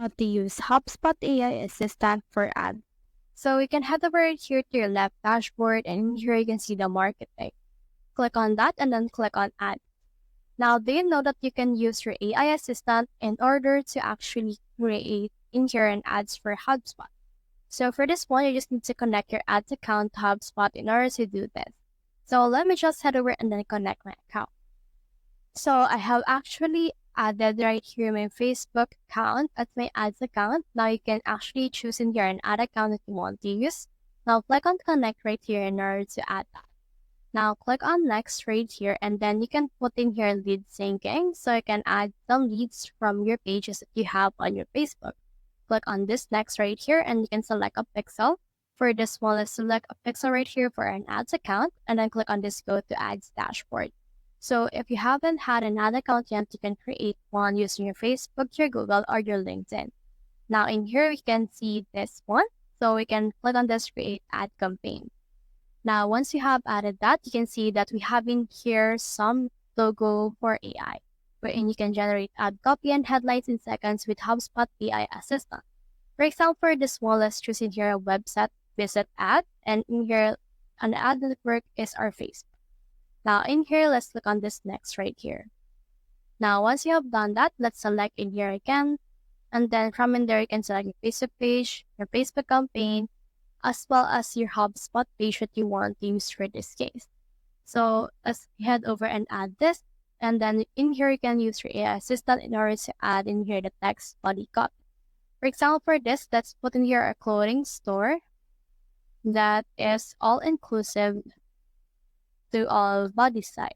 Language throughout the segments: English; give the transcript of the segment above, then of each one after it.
How to use HubSpot AI Assistant for ads. So you can head over here to your left dashboard, and here you can see the marketing. Click on that and then click on ads. Now, do you know that you can use your AI assistant in order to actually create in here an ads for HubSpot? So for this one, you just need to connect your ads account to HubSpot in order to do this. So let me just head over and then connect my account. So I have actually added right here my Facebook account as my ads account. Now you can actually choose in here an ad account that you want to use. Now click on connect right here in order to add that. Now click on next right here, and then you can put in here lead syncing, so you can add some leads from your pages that you have on your Facebook. Click on this next right here, and you can select a pixel. For this one, let's select a pixel right here for an ads account, and then click on this go to ads dashboard. So if you haven't had an ad account yet, you can create one using your Facebook, your Google, or your LinkedIn. Now in here, we can see this one. So we can click on this create ad campaign. Now, once you have added that, you can see that we have in here some logo for AI, wherein you can generate ad copy and headlines in seconds with HubSpot AI Assistant. For example, for this one, let's choose in here a website visit ad, and in here, an ad network is our Facebook. Now in here, let's click on this next right here. Now, once you have done that, let's select in here again. And then from in there, you can select your Facebook page, your Facebook campaign, as well as your HubSpot page that you want to use for this case. So let's head over and add this. And then in here, you can use your AI assistant in order to add in here the text body copy. For example, for this, let's put in here a clothing store that is all-inclusive to all body size.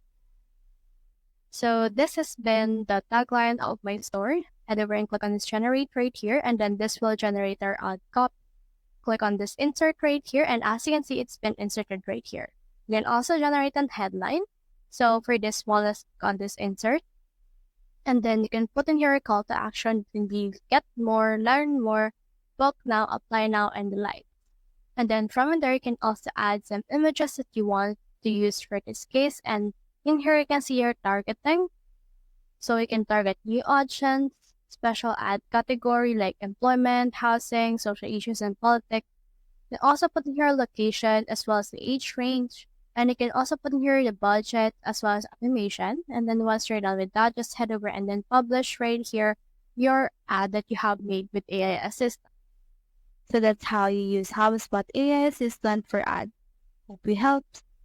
So this has been the tagline of my store. Head over and click on this generate right here, and then this will generate our ad copy. Click on this insert right here, and as you can see, it's been inserted right here. You can also generate a headline. So for this one, let's click on this insert, and then you can put in here a call to action. It can be get more, learn more, book now, apply now, and the like. And then from in there, you can also add some images that you want to use for this case. And in here, you can see your targeting. So you can target new audience, special ad category like employment, housing, social issues, and politics. You can also put in here location as well as the age range. And you can also put in here the budget as well as animation. And then once you're done with that, just head over and then publish right here your ad that you have made with AI Assistant. So that's how you use HubSpot AI Assistant for ads. Hope we helped.